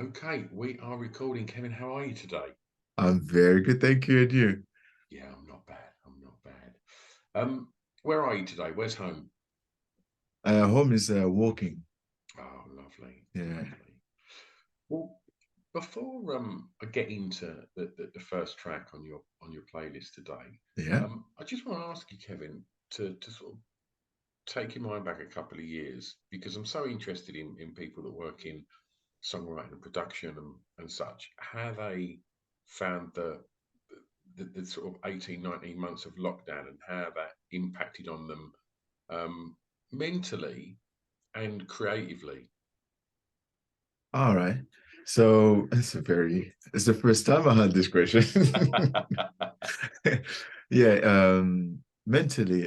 Okay, we are recording. Kevin, how are you today? I'm very good, thank you, and you? Yeah, I'm not bad. I'm not bad. Where are you today? Where's home? Home is walking. Oh, lovely, Yeah, lovely. Well, before I get into the first track on your playlist today, yeah. I just want to ask you, Kevin, to sort of take your mind back a couple of years because I'm so interested in people that work in songwriting and production and such, how they found the sort of 18, 19 months of lockdown and how that impacted on them mentally and creatively. All right. So it's the first time I had this question. Yeah, mentally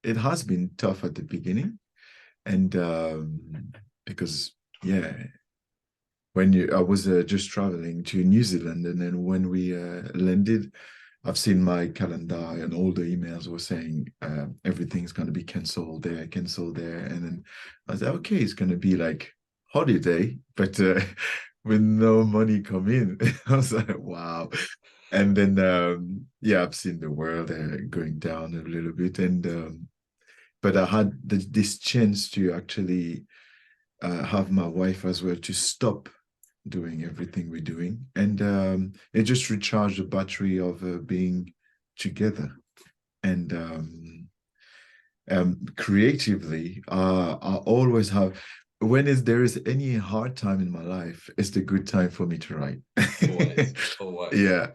it has been tough at the beginning, and because yeah, when you I was just traveling to New Zealand, and then when we landed, I've seen my calendar and all the emails were saying everything's going to be cancelled there. And then I was like, okay, it's going to be like holiday, but with no money come in. I was like, wow. And then, yeah, I've seen the world going down a little bit. And, but I had this chance to actually have my wife as well to stop doing everything we're doing, and it just recharged the battery of being together. And creatively, I always have when is there is any hard time in my life, it's the good time for me to write. Always, always. Yeah.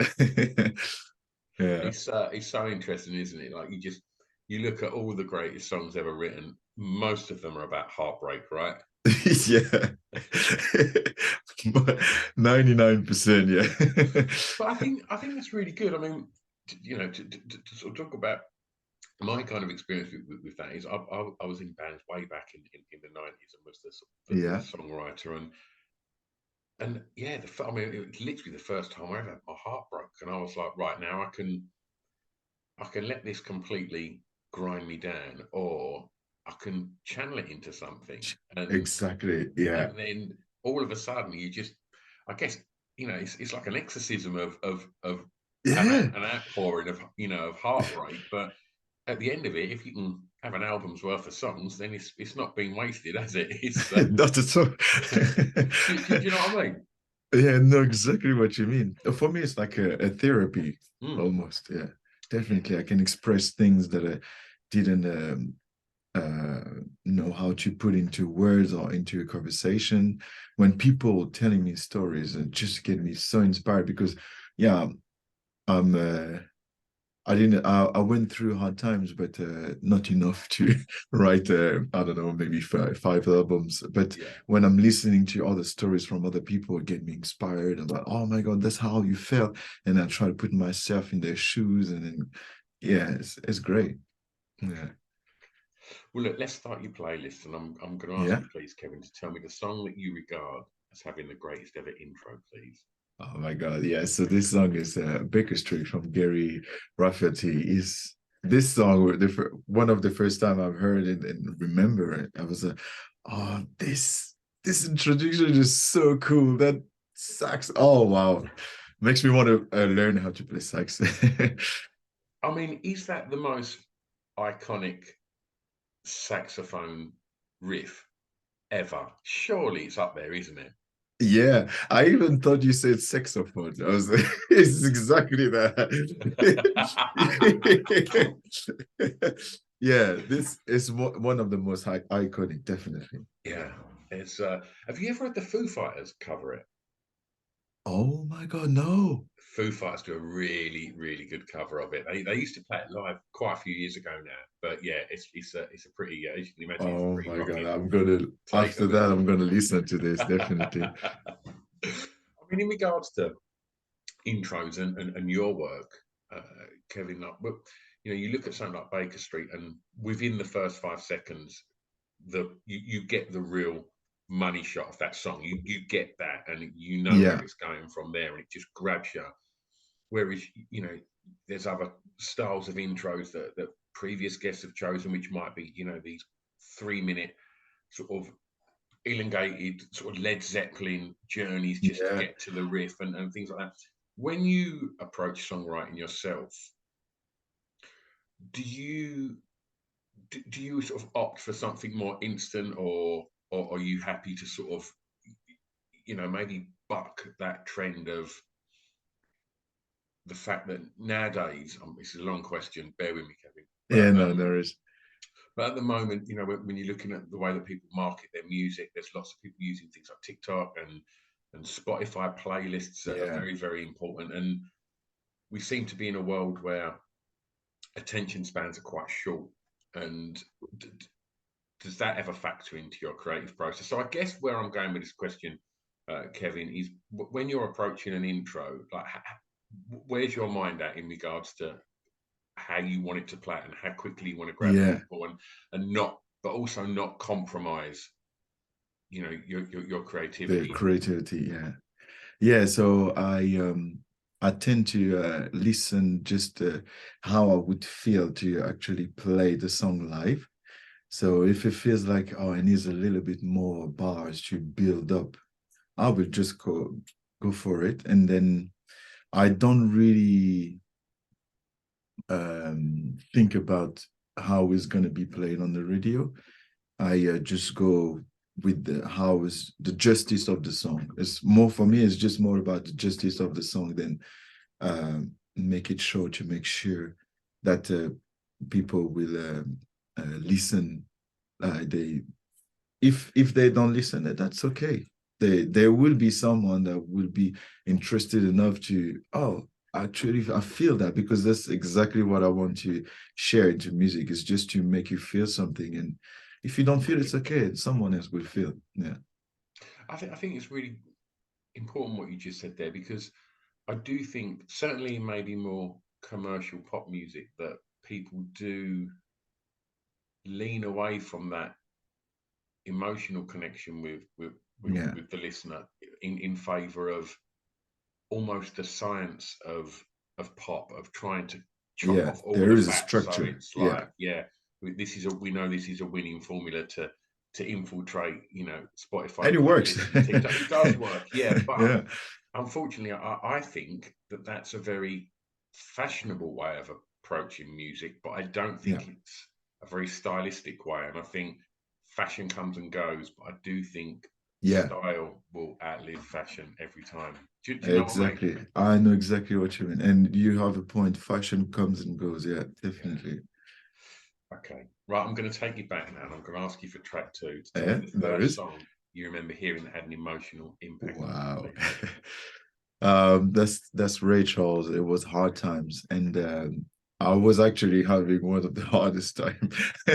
Yeah. It's so interesting, isn't it? Like you look at all the greatest songs ever written. Most of them are about heartbreak, right? Yeah. But 99%, yeah. But I think that's really good. I mean, to sort of talk about my kind of experience with that is I was in bands way back in the 90s and was the Yeah. songwriter and yeah, I mean, it was literally the first time I ever had my heart broke, and I was like, right now I can let this completely grind me down, or I can channel it into something, Exactly. Yeah. and then all of a sudden you just, I guess, it's like an exorcism of Yeah. an outpouring of of heartbreak, but at the end of it, if you can have an album's worth of songs, then it's not been wasted, has it? It's Not at all. do you know what I mean? Yeah, no, exactly what you mean. For me, it's like a therapy Mm, almost. Yeah, yeah, definitely. I can express things that I didn't know how to put into words or into a conversation. When people telling me stories and just get me so inspired because, yeah, I'm I didn't. I went through hard times, but not enough to write. I don't know, maybe five albums. But yeah. when I'm listening to other stories from other people, it get me inspired. I'm like, oh my god, that's how you felt, and I try to put myself in their shoes, and then yeah, it's great. Yeah, Okay. Well, look, let's start your playlist, and I'm going to ask yeah. you, please, Kevin, to tell me the song that you regard as having the greatest ever intro, please. Oh my god, yeah. So this song is Baker Street from Gary Rafferty. Is this song one of the first time I've heard it and remember it? I was oh, this introduction is so cool. That sax, oh wow, makes me want to learn how to play sax. I mean, is that the most iconic saxophone riff ever? Surely it's up there, isn't it? Yeah, I even thought you said saxophone. I was like, it's exactly that. Yeah, this is one of the most iconic, definitely. Yeah, it's. Have you ever had the Foo Fighters cover it? Oh my God, no. Foo Fighters do a really, really good cover of it. They used to play it live quite a few years ago now, but yeah, it's a pretty, as you can imagine, it's a Oh pretty my God, rocking I'm gonna, take after on it. that, I'm gonna listen to this, definitely. I mean, in regards to intros and your work, uh, Kevin, like, well, you look at something like Baker Street, and within the first 5 seconds, you get the real money shot of that song. You get that, and you know where Yeah, it's going from there, and it just grabs you. Whereas, there's other styles of intros that previous guests have chosen, which might be, these 3 minute sort of elongated sort of Led Zeppelin journeys just to Yeah. get to the riff and things like that. When you approach songwriting yourself, do you do you sort of opt for something more instant, or are you happy to sort of, maybe buck that trend of the fact that nowadays, this is a long question, bear with me, Kevin, Yeah, but no, there is. but at the moment, when you're looking at the way that people market their music, there's lots of people using things like TikTok and Spotify playlists that are Yeah. very, very important. And we seem to be in a world where attention spans are quite short. And does that ever factor into your creative process? So I guess where I'm going with this question, Kevin, is when you're approaching an intro, like where's your mind at in regards to how you want it to play and how quickly you want to grab Yeah. people, and not, but also not compromise, your The creativity. creativity. Yeah. Yeah. So I tend to listen just how I would feel to actually play the song live. So if it feels like, oh, it needs a little bit more bars to build up, I will just go for it. And then I don't really think about how it's going to be played on the radio. I just go with the how is the justice of the song. It's more for me. It's just more about the justice of the song than make it sure to make sure that people will listen. They if they don't listen, that's okay. There will be someone that will be interested enough to, oh, actually I feel that, because that's exactly what I want to share into music, is just to make you feel something. And if you don't feel, it's okay, someone else will feel. Yeah. I think it's really important what you just said there, because I do think certainly maybe more commercial pop music that people do lean away from that emotional connection Yeah. with the listener in favor of almost the science of pop, of trying to chop Yeah, off all there the is a fat. So structure. it's Yeah. like, yeah, we know this is a winning formula to infiltrate, And Spotify it works. playlists and TikTok. It does work, yeah, but Yeah. unfortunately, I think that that's a very fashionable way of approaching music, but I don't Yeah. think it's a very stylistic way. And I think fashion comes and goes, but I do think Yeah. style will outlive fashion every time. Do you know what I mean? Exactly. I know exactly what you mean. And you have a point. Fashion comes and goes. Yeah, Yeah. definitely. Okay. Right. I'm going to take you back now, and I'm going to ask you for track two to tell me Yeah, the there first is. song you remember hearing that had an emotional impact on you, Wow. please. That's Ray Charles. It was Hard Times. And I was actually having one of the hardest time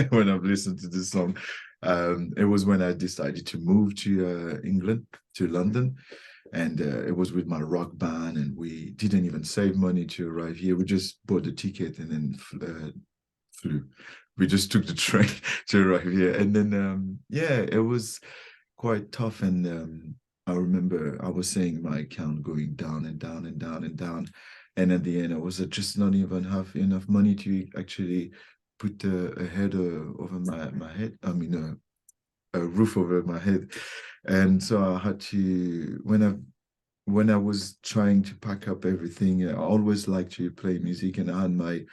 when I've listened to this song. It was when I decided to move to England, to London. And it was with my rock band, and we didn't even save money to arrive here. We just bought the ticket and then flew. We just took the train to arrive here. And then yeah, it was quite tough. And I remember I was saying my account going down and down and down and down. And at the end, I was just not even have enough money to actually put a head over my head. I mean, a roof over my head. And so I had to, when I was trying to pack up everything, I always liked to play music, and I had my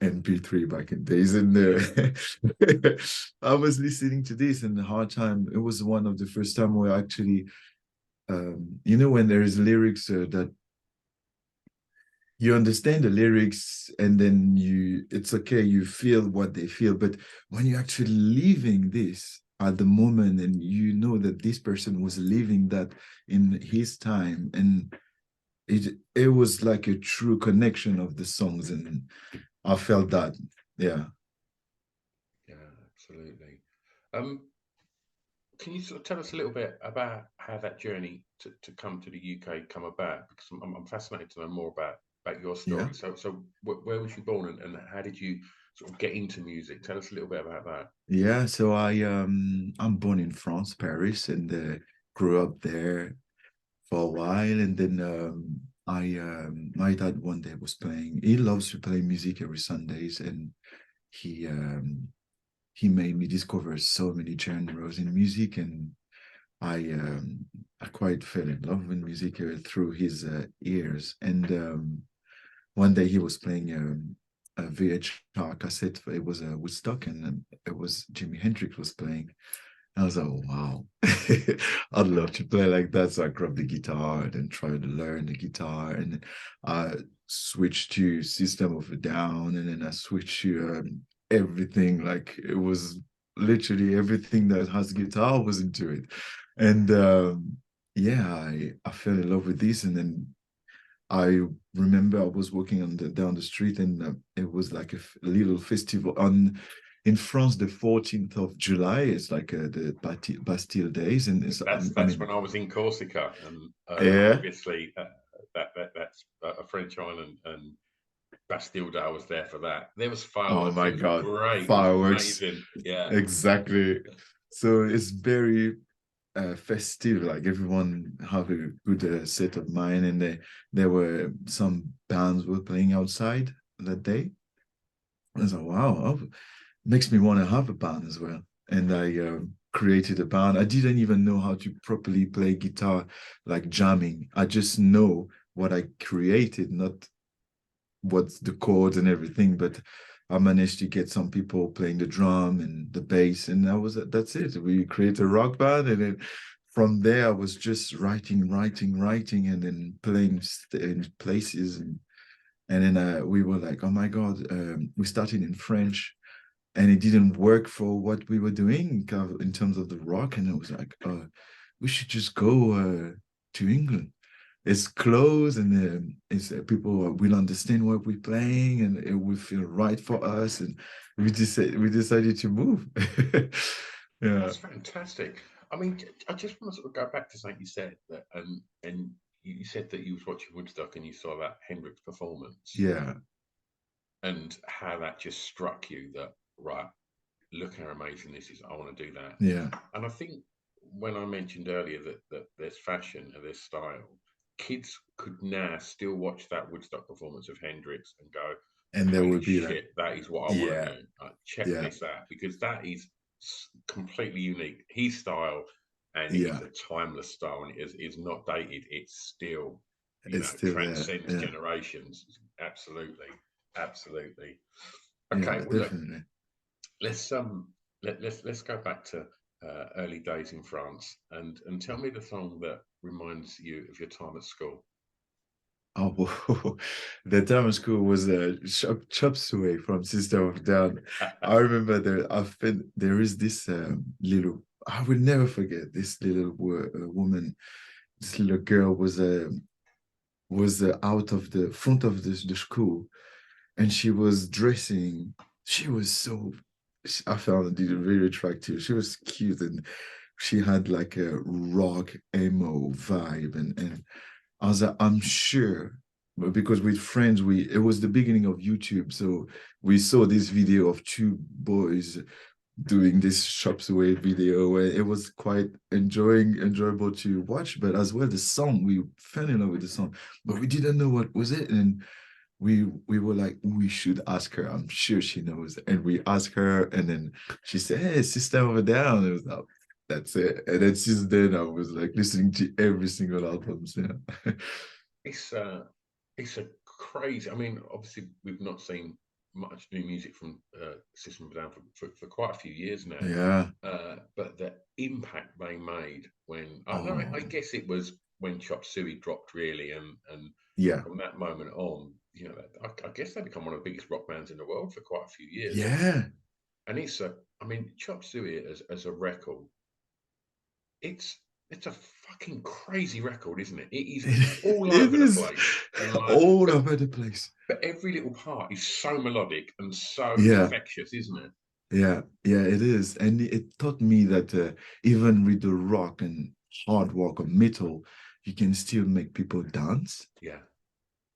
MP3 back in days, and I was listening to this, and the Hard Time. It was one of the first time where actually, when there is lyrics that you understand the lyrics, and then it's okay, you feel what they feel, but when you're actually living this at the moment, and you know that this person was living that in his time, and it was like a true connection of the songs, and I felt that. Yeah. Yeah, absolutely. Um, can you sort of tell us a little bit about how that journey to come to the UK come about? Because I'm fascinated to know more about your Yeah. story. So where was you born, and how did you sort of get into music? Tell us a little bit about that. Yeah, so I'm born in France, Paris, and grew up there for a while. And then I my dad one day was playing. He loves to play music every Sundays, and he um, he made me discover so many genres in music. And I quite fell in love with music through his ears. And one day he was playing a VHR cassette. It was a Woodstock, and it was Jimi Hendrix was playing. I was like, oh, wow, I'd love to play like that. So I grabbed the guitar and then tried to learn the guitar, and I switched to System of a Down, and then I switched to everything. Like it was literally everything that has guitar was into it. And yeah, I fell in love with this, and then I remember I was walking down the street, and it was like a little festival on in France. The 14th of July is like the Bastille days, and it's I That's mean, when I was in Corsica, and yeah. obviously that's a French island, and Bastille Day, I was there for that. There was Oh fireworks. my It was God, great. It was fireworks, amazing. Yeah. exactly. So it's very festive. Like everyone have a good set of mind, and there were some bands were playing outside that day. I was like, wow, makes me want to have a band as well. And I created a band. I didn't even know how to properly play guitar, like jamming. I just know what I created, not what's the chords and everything. But I managed to get some people playing the drum and the bass, and that's it. We created a rock band, and then from there I was just writing, and then playing in places, and then we were like, oh my God, we started in French, and it didn't work for what we were doing in terms of the rock. And I was like, we should just go to England. It's close, and it's people will understand what we're playing, and it will feel right for us. And we decided to move. Yeah, That's fantastic. I mean, I just want to sort of go back to something you said that, and you said that you was watching Woodstock and you saw that Hendrix performance, yeah, and how that just struck you that, right, look how amazing this is. I want to do that. yeah. And I think when I mentioned earlier that there's fashion and there's style, kids could now still watch that Woodstock performance of Hendrix and go, And there holy will be like, shit, that is what I want to yeah, do. Check yeah, this out, because that is completely unique. His style, and it is yeah. a timeless style, and it is not dated. It's still, It's still there. transcends Yeah, generations. Absolutely, absolutely. yeah, Okay, well look, definitely. let's let's go back to early days in France, and tell me the song that reminds you of your time at school. Oh, whoa. The time of school was a chop suey from System of a Down. I remember there is this little. I will never forget this little woman. This little girl was out of the front of the school, and she was dressing. She was so. I found it very attractive. She was cute, and she had like a rock emo vibe, and I was like, I'm sure, but because with friends, it was the beginning of YouTube, so we saw this video of two boys doing this shops away video where it was quite enjoyable to watch, but as well the song, we fell in love with the song, but we didn't know what was it, and we were like, we should ask her. I'm sure she knows, and we asked her, and then she said, "Hey, System of a Down." It was like, that's it, and then since then I was like listening to every single album. Yeah. It's it's a crazy. I mean, obviously we've not seen much new music from System of a Down for quite a few years now. Yeah. But the impact they made when I know, I Oh, guess it was when Chop Suey dropped really, and yeah. from that moment on, I guess they become one of the biggest rock bands in the world for quite a few years. Yeah. And it's a, I mean, Chop Suey as a record, it's it's a fucking crazy record, isn't it? It is all It over the is place, all but over the place. every little part is so melodic and so Yeah. infectious, isn't it? Yeah. Yeah, it is. And it taught me that even with the rock and hard rock or metal, you can still make people dance. Yeah,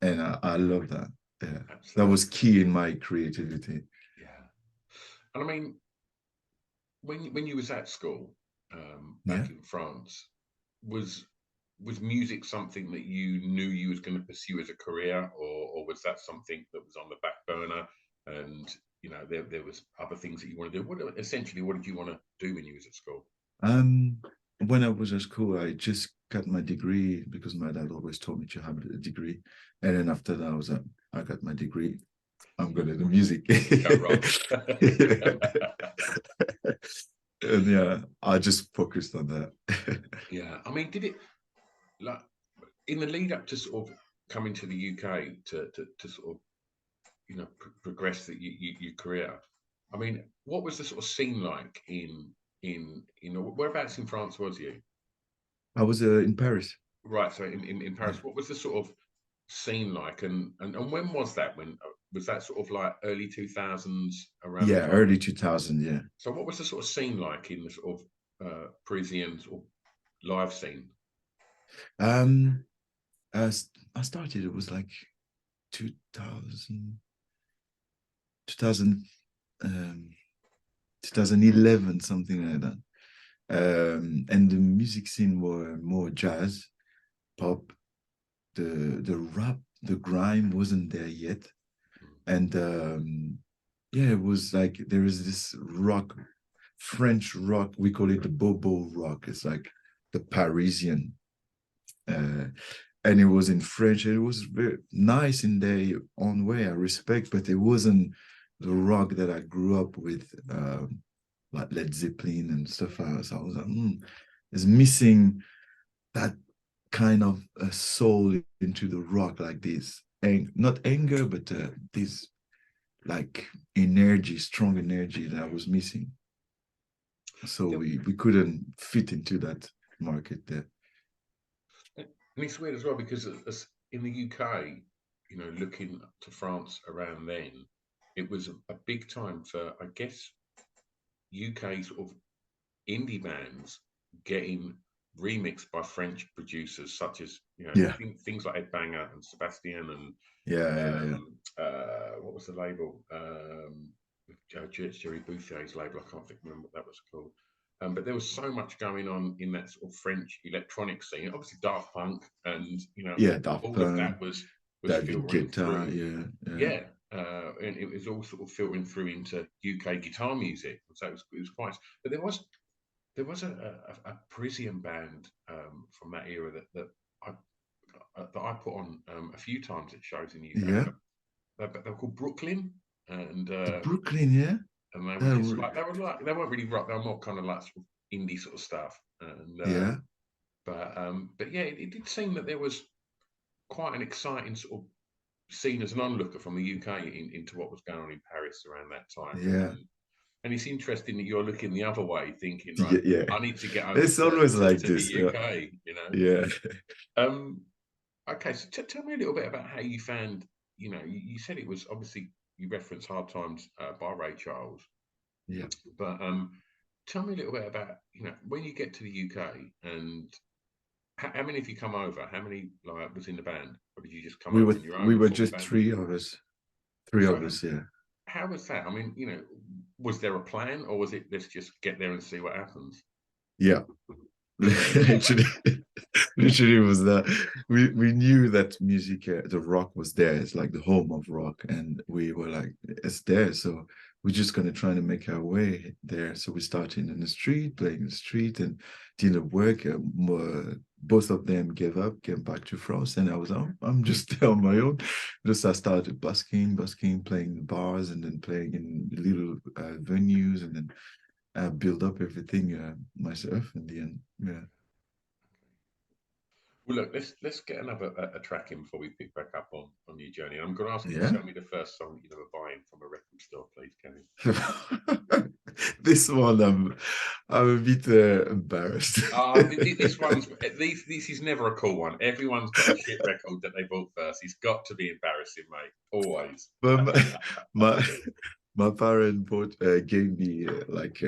And I love that. Yeah. That was absolutely. key in my creativity. Yeah, and I mean, when you was at school Yeah. back in France, was was music something that you knew you was going to pursue as a career, or was that something that was on the back burner, and there was other things that you want to do? Essentially, what did you want to do when you was at school? Um, when I was at school, I just got my degree because my dad always told me to have a degree. And then after that, I got my degree. I'm good at the music. Go rock. And yeah, I just focused on that. Yeah, I mean, did it like in the lead up to sort of coming to the UK to sort of progress your career? I mean, what was the sort of scene like in whereabouts in France was you? I was in Paris. Right, so in Yeah. Paris, what was the sort of scene like, and when was that? When was that sort of like early 2000s around the Yeah, time? early 2000, yeah. So what was the sort of scene like in the sort of Parisian sort of live scene? Um, as I started, it was like 2000, 2000, 2011, something like that. And the music scene were more jazz, pop. The rap, the grime wasn't there yet. And yeah, it was like there is this rock, French rock. We call it the Bobo rock. It's like the Parisian. And it was in French. It was very nice in their own way, I respect, but it wasn't the rock that I grew up with, like Led Zeppelin and stuff like that. So I was like, it's missing that kind of a soul into the rock, like this, not anger, but this like energy, strong energy that I was missing. So Yep. we couldn't fit into that market there. And it's weird as well because as in the UK, looking to France around then, it was a big time for, I guess, UK sort of indie bands getting remixed by French producers, such as Yeah, things like Ed Banger and Sebastian and yeah. what was the label? Jerry Bouthier's label. I can't remember what that was called. But there was so much going on in that sort of French electronic scene. Obviously, Daft Punk, and Yeah, Daft all of Punk, that was David filtering Guetta, through. yeah. Yeah, and it was all sort of filtering through into UK guitar music. So it was quite. But there was a Parisian band from that era that I put on a few times at shows in the UK. Yeah, They were called Brooklyn, and the Brooklyn, yeah. and they were That just were, they weren't really rock. They were more kind of like sort of indie sort of stuff. And yeah, but yeah, it did seem that there was quite an exciting sort of scene as an onlooker from the UK into what was going on in Paris around that time. yeah, And it's interesting that you're looking the other way, thinking, right, yeah. I need to get over It's always like to the this. UK. Yeah. Um, okay, so tell me a little bit about how you found. You said it was obviously you referenced Hard Times by Ray Charles, Yeah. but tell me a little bit about when you get to the UK and how many of you come over? How many like was in the band, or did you just come We over were on your we own and were form a just band? three of us. Three So of us, yeah. how was that? I mean, was there a plan, or was it let's just get there and see what happens? Yeah. literally, literally was that we knew that music, the rock was there. It's like the home of rock, and we were like, it's there, so we're just gonna try to make our way there. So we started in the street, playing in the street, and didn't work. Both of them gave up, came back to France, and I was I'm just on my own. Just I started busking, playing in bars, and then playing in little venues, and then build up everything myself in the end. Yeah. Well, look, let's get another a track in before we pick back up on your journey. And I'm going to ask you to Yeah. tell me the first song that you never buying from a record store, please, Kenny. This one, I'm a bit embarrassed. This one's this is never a cool one. Everyone's got a shit record that they bought first. It's got to be embarrassing, mate. Always. But my my parent gave me like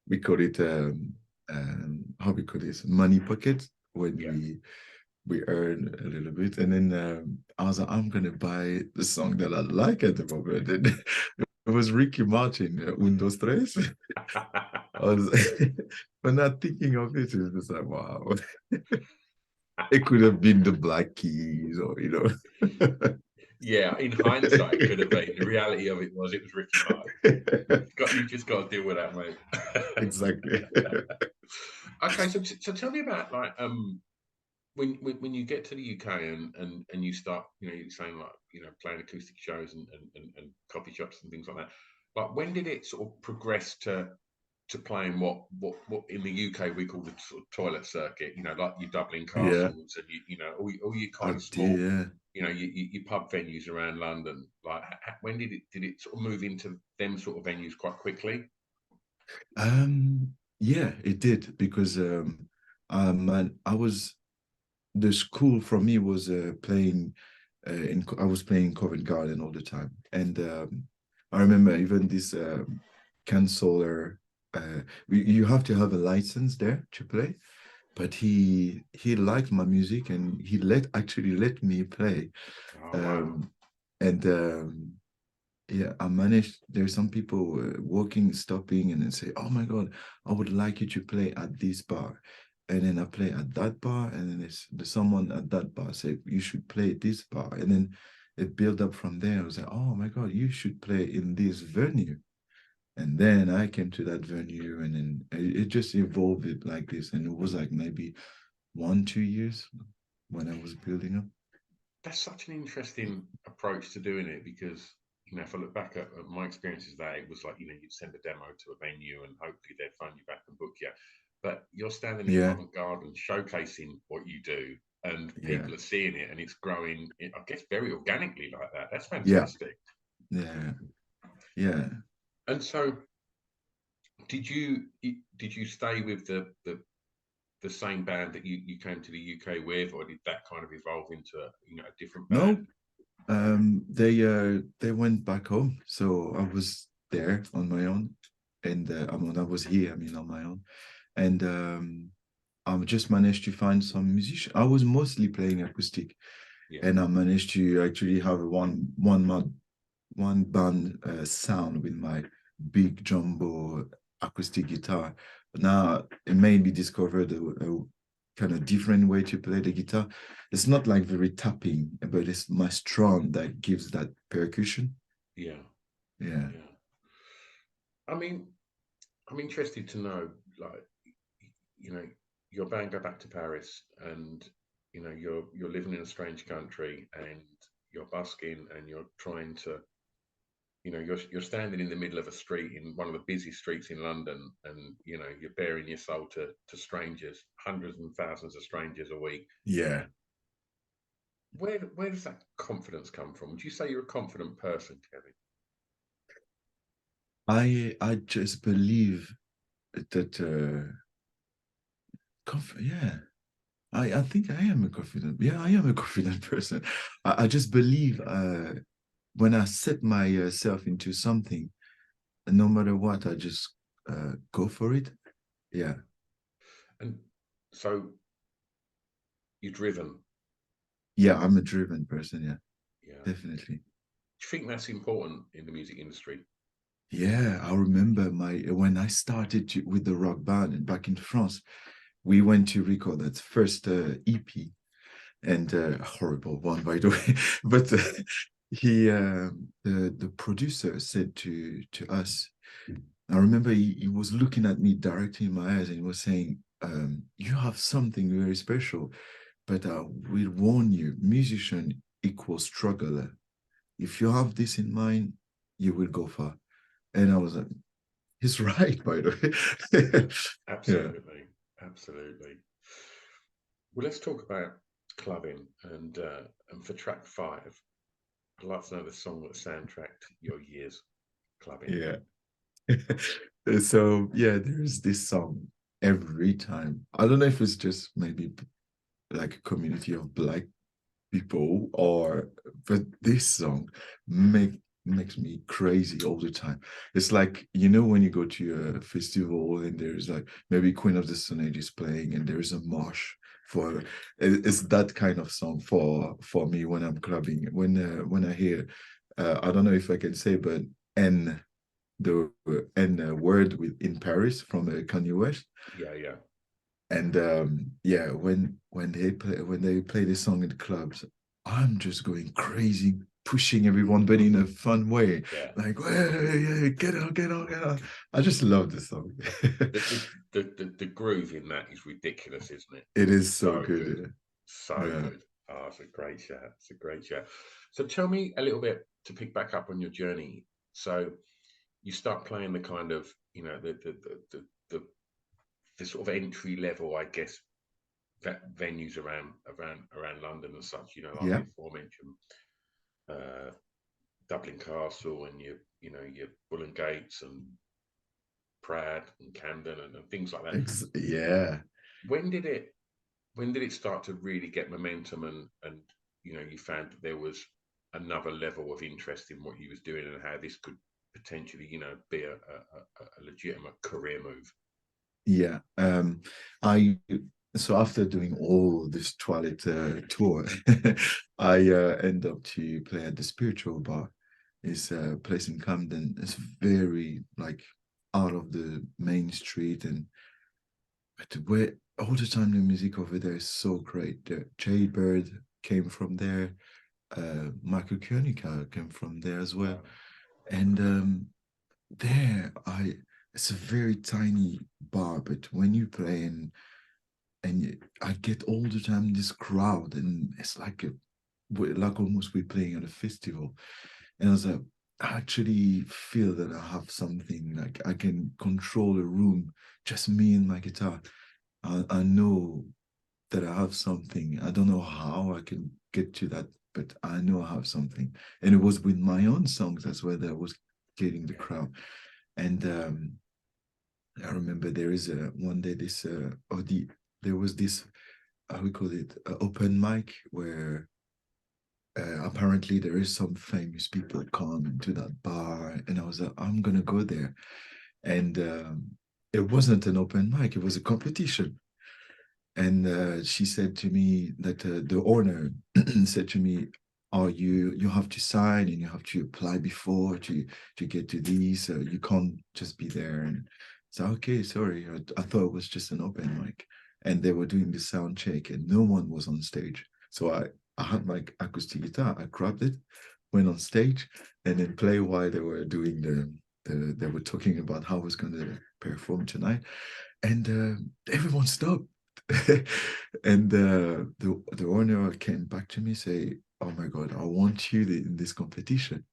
we call it how we call this, money pocket, when Yeah. we earn a little bit, and then I was like, I'm gonna buy the song that I like at the moment. And it was Ricky Martin, Un, Dos, Tres. I was, but not thinking of it, it was just like, wow. It could have been the Black Keys, or Yeah, in hindsight, it could have been. The reality of it was Ricky Martin. You've just got to deal with that, mate. Exactly. Okay, so tell me about like when you get to the UK and you start, you know, you're saying like, you know, playing acoustic shows and coffee shops and things like that. Like when did it sort of progress to playing what in the UK we call the sort of toilet circuit, you know, like your Dublin Yeah, castles and you know all your I kind of did. small, Yeah. you know, your pub venues around London. Like when did it sort of move into them sort of venues quite quickly? Yeah, it did because and I was the school for me was playing I was playing Covent Garden all the time, and I remember even this counselor. You have to have a license there to play, but he liked my music and he actually let me play, Oh wow, um, and yeah, I managed. There's some people walking, stopping, and then say, "Oh my God, I would like you to play at this bar," and then I play at that bar, and then there's someone at that bar say, "You should play at this bar," and then it built up from there. I was like, "Oh my God, you should play in this venue," and then I came to that venue, and then it just evolved it like this, and it was like maybe 1, 2 years when I was building up. that's such an interesting approach to doing it because you know if I look back at my experiences there, it was like you know you'd send a demo to a venue and hopefully they'd phone you back and book you. But you're standing in Yeah, Covent Garden showcasing what you do, and yeah, people are seeing it, and it's growing. I guess very organically like that. That's yeah, fantastic. yeah, yeah. And so, did you stay with the same band that you came to the UK with, or did that kind of evolve into you know a different band? No, they went back home, so I was there on my own, and I mean I was here, I mean on my own, and I just managed to find some musician. I was mostly playing acoustic, Yeah, and I managed to actually have one band sound with my big jumbo acoustic guitar. Now it made me discover a kind of different way to play the guitar. It's not like very tapping, but it's my strum that gives that percussion. yeah, Yeah. yeah. I mean, I'm interested to know, like, you know, your band go back to Paris, and you know, you're living in a strange country, and you're busking, and you're trying to, you know, you're standing in the middle of a street in one of the busy streets in London, and you know, you're bearing your soul to strangers, hundreds and thousands of strangers a week. Yeah. Where does that confidence come from? Would you say you're a confident person, Kevin? I just believe that yeah. I think I am a confident. Yeah, I am a confident person. I just believe when I set myself into something, and no matter what, I just go for it. Yeah, And so you're driven. yeah, I'm a driven person. Yeah, Yeah. definitely. Do you think that's important in the music industry? Yeah, I remember my when I started with the rock band back in France. We went to record that first EP, and horrible one by the way, but he the producer said to us. I remember he was looking at me directly in my eyes and he was saying, "You have something very special, but we warn you, musician equals struggler. If you have this in mind, you will go far." And I was like, "He's right, by the way." Yeah, Absolutely, absolutely. Well, let's talk about clubbing and for track five, I'd like to know the song that soundtracked your years clubbing. yeah. So yeah, there's this song every time. I don't know if it's just maybe like a community of black people or but this song makes me crazy all the time. It's like when you go to a festival and there's like maybe Queen of the Stone Age is playing and there's a march for it's that kind of song for me when I'm clubbing when I hear I don't know if I can say but N the N word with in Paris from Kanye West. Yeah, yeah. And yeah, when they play this song in the clubs, I'm just going crazy. pushing everyone, but in a fun way. Yeah. Like, yeah, get on, get on, get on. I just love the song. The groove in that is ridiculous, isn't it? It is so So good. good. So Yeah. good. Oh, it's a great shout. It's a great shout. So tell me a little bit to pick back up on your journey. So you start playing the kind of, the the sort of entry level, I guess, that venues around London and such, like Yeah, the aforementioned uh, Dublin Castle and your Bull and Gates and Praed and Camden and things like that. yeah. When did it when did it start to really get momentum and you found that there was another level of interest in what you was doing and how this could potentially be a legitimate career move? Yeah. I so after doing all this Twilight tour, I end up to play at the Spiritual Bar. It's a place in Camden. It's very like out of the main street, and but where all the time the music over there is so great. The Jay Bird came from there. Michael Koenig came from there as well, Wow. and there it's a very tiny bar, but when you play I get all the time this crowd, and it's like like almost we're playing at a festival. And I was like, I actually feel that I have something, like I can control a room, just me and my guitar. I know that I have something. I don't know how I can get to that, but I know I have something. And it was with my own songs as well that I was getting the crowd. And I remember there is a one day this there was this, how we call it, open mic, where apparently there is some famous people come to that bar, and I was like, I'm gonna go there. And it wasn't an open mic, it was a competition. And she said to me that the owner said to me, "Oh, you have to sign and you have to apply before to get to these. You can't just be there." And so, okay, sorry, I thought it was just an open mic, and they were doing the sound check, and no one was on stage. So I had my acoustic guitar, I grabbed it, went on stage, and then play while they were doing they were talking about how I was going to perform tonight, and everyone stopped. And the owner came back to me, say, "Oh my God, I want you in this competition."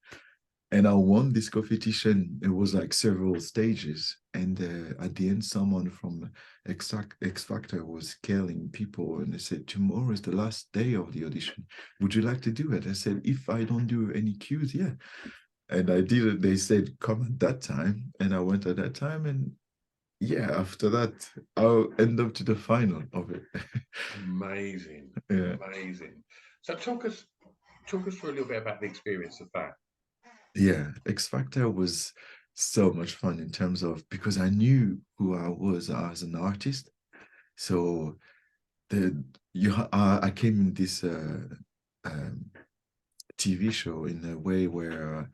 And I won this competition. It was like several stages, and at the end, someone from X Factor was calling people, and they said, "Tomorrow is the last day of the audition. Would you like to do it?" I said, "If I don't do any cues, yeah." And I did it. They said, "Come at that time," and I went at that time, and yeah, after that, I'll end up to the final of it. Amazing, Yeah. amazing. So talk us through a little bit about the experience of that. Yeah. X Factor was so much fun in terms of, because I knew who I was as an artist. So I came in this um, TV show in a way where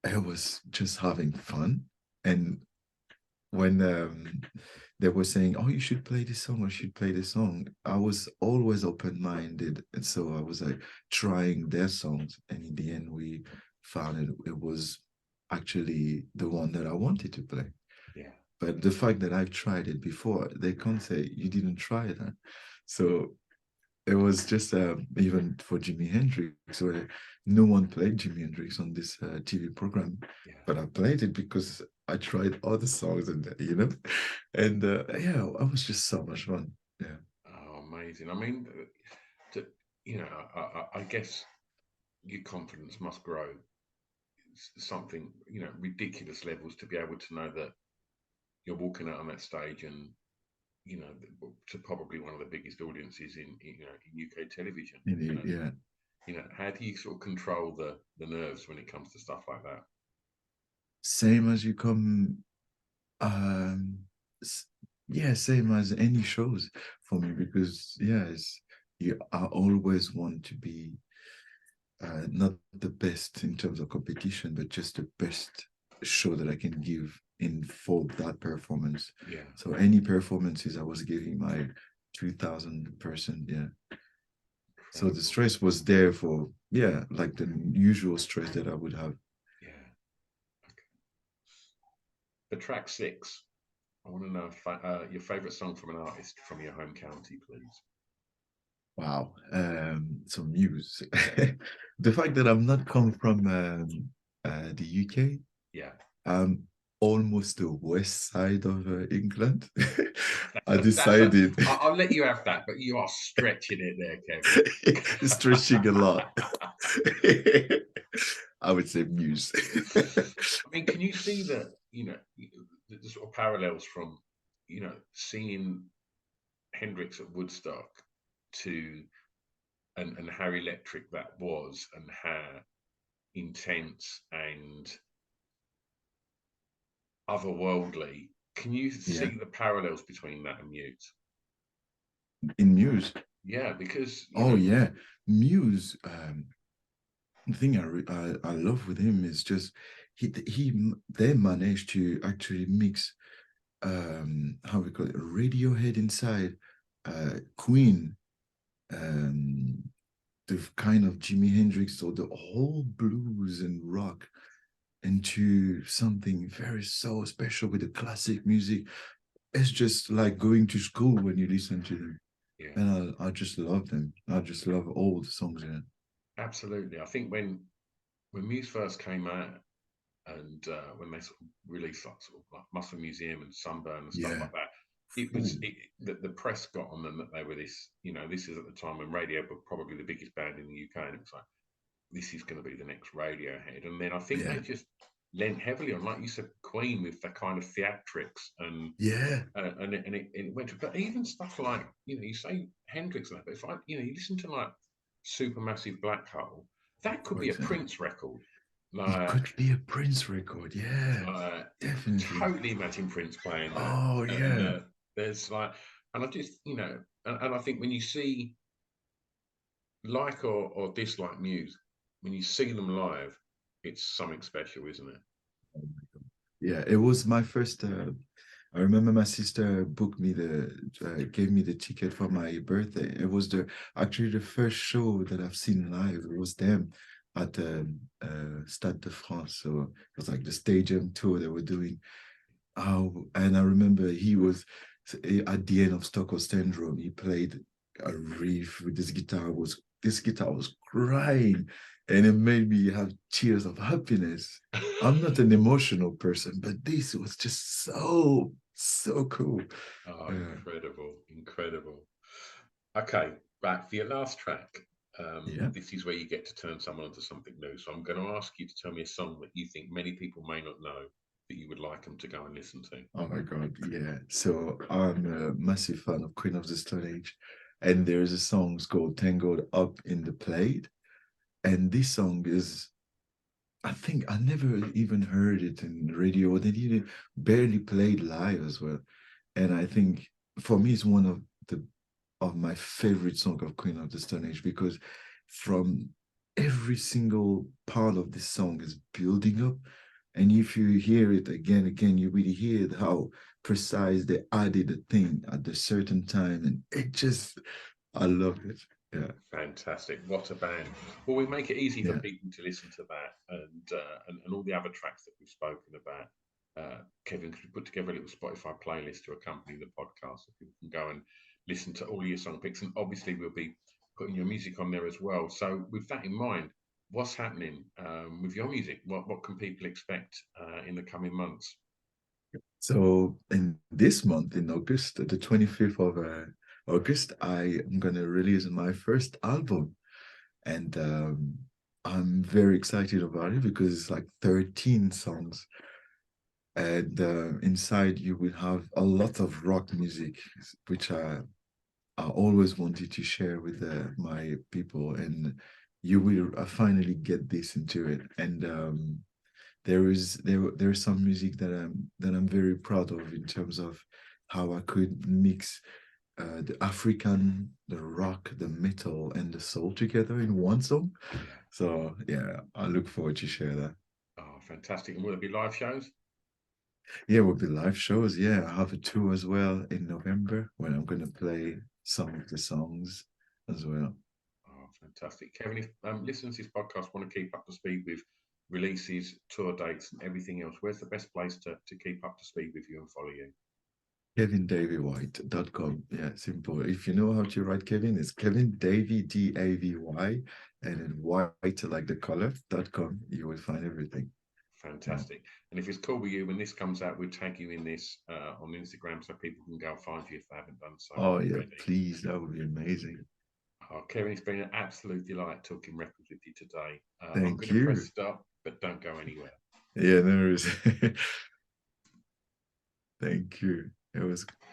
I was just having fun. And when they were saying, "Oh, you should play this song, or you should play this song," I was always open-minded, and so I was like trying their songs, and in the end, we found it was actually the one that I wanted to play. Yeah, But the fact that I've tried it before, they can't say you didn't try that. So it was just even for Jimi Hendrix, where no one played Jimi Hendrix on this TV program, yeah. but I played it because I tried other songs, and and yeah, it was just so much fun. Yeah, Oh, amazing. I mean, to, I guess your confidence must grow something, ridiculous levels to be able to know that you're walking out on that stage and, to probably one of the biggest audiences in UK television. yeah. How do you sort of control the nerves when it comes to stuff like that? Same as you come, um, s- yeah, same as any shows for me, because yes, I always want to be not the best in terms of competition, but just the best show that I can give in for that performance. Yeah, So any performances I was giving my 2000%, yeah. So the incredible. stress was there for yeah, like the usual stress that I would have. Yeah. Okay. For track 6, I want to know your favorite song from an artist from your home county, please. Wow. So Muse. The fact that I'm not come from the UK, Yeah. I'm almost the west side of England. I That's a. decided I'll let you have that, but you are stretching it there, stretching a Kevin. lot. I would say Muse. I mean, can you see that? The sort of parallels from seeing Hendrix at Woodstock to and how electric that was, and how intense and otherworldly. Can you Yeah, see the parallels between that and Mute? in Muse. Yeah, because Oh yeah, Muse. The thing I love with him is just they managed to actually mix how we call it Radiohead inside Queen, um the kind of Jimi Hendrix or the whole blues and rock into something very so special with the classic music. It's just like going to school when you listen to them. yeah, And I just love them. I just love all the songs in it. absolutely. I think when Muse first came out, and when they sort of released sort of like Muscle Museum and Sunburn and stuff Yeah. like that, it was Ooh, the press got on them that they were this. This is at the time when Radiohead were probably the biggest band in the UK, and it was like, this is going to be the next Radiohead. And then I think yeah. they just lent heavily on, like you said, Queen with the kind of theatrics Yeah. and it went to. But even stuff like you say Hendrix and that, but if you listen to like Supermassive Black Hole, that could For be a example. Prince record. It Like, could be a Prince record. Yeah. you could Definitely. totally imagine Prince playing that. Oh And yeah. there's like, and I just, and I think when you see like or dislike Muse, when you see them live, it's something special, isn't it? Oh my God. Yeah, it was my first. I remember my sister booked me gave me the ticket for my birthday. It was actually the first show that I've seen live. It was them at Stade de France. So it was like the stadium tour they were doing. Oh, and I remember he was at the end of Stockholm Syndrome. He played a riff with this guitar was crying, and it made me have tears of happiness. I'm not an emotional person, but this was just so cool. Oh, Yeah, incredible, incredible. Okay, right, for your last track, yeah. this is where you get to turn someone onto something new. So I'm going to ask you to tell me a song that you think many people may not know that you would like them to go and listen to. Oh my God, yeah. So I'm a massive fan of Queen of the Stone Age, and there's a song called "Tangled Up in the Plate," and this song is I think I never even heard it in the radio. They didn't barely played live as well. And I think for me it's one of my favorite song of Queen of the Stone Age because from every single part of this song is building up. And if you hear it again, you really hear how precise they added a thing at a certain time. And it just I love it. Yeah. Fantastic. What a band. Well, we make it easy for Yeah. people to listen to that and all the other tracks that we've spoken about. Kevin, could you put together a little Spotify playlist to accompany the podcast so people can go and listen to all your song picks? And obviously, we'll be putting your music on there as well. So, with that in mind, what's happening with your music? What can people expect in the coming months? So in this month, in August, the 25th of August, I am gonna release my first album, and I'm very excited about it because it's like 13 songs, and inside you will have a lot of rock music, which I always wanted to share with my people, and you will finally get this into it, and there's some music that I'm very proud of in terms of how I could mix the African, the rock, the metal, and the soul together in one song. Yeah. So yeah, I look forward to share that. Oh, fantastic. And will there be live shows? Yeah, with the live shows, yeah, I have a tour as well in November when I'm gonna play some of the songs as well. Oh, Fantastic. Kevin, if listeners to this podcast want to keep up to speed with releases, tour dates, and everything else, where's the best place to keep up to speed with you and follow you? KevinDavyWhite.com. Yeah, simple. If you know how to write Kevin, it's Kevin Davy, Davy, and then white like the color.com. You will find everything. Fantastic. And if it's cool with you, when this comes out, we'll tag you in this on Instagram so people can go and find you if they haven't done so Oh, already. yeah, please. That would be amazing. Oh, Kevin, it's been an absolute delight talking records with you today. I'm Thank going to press you. stop, but don't go anywhere. Yeah, no worries. Thank you. It was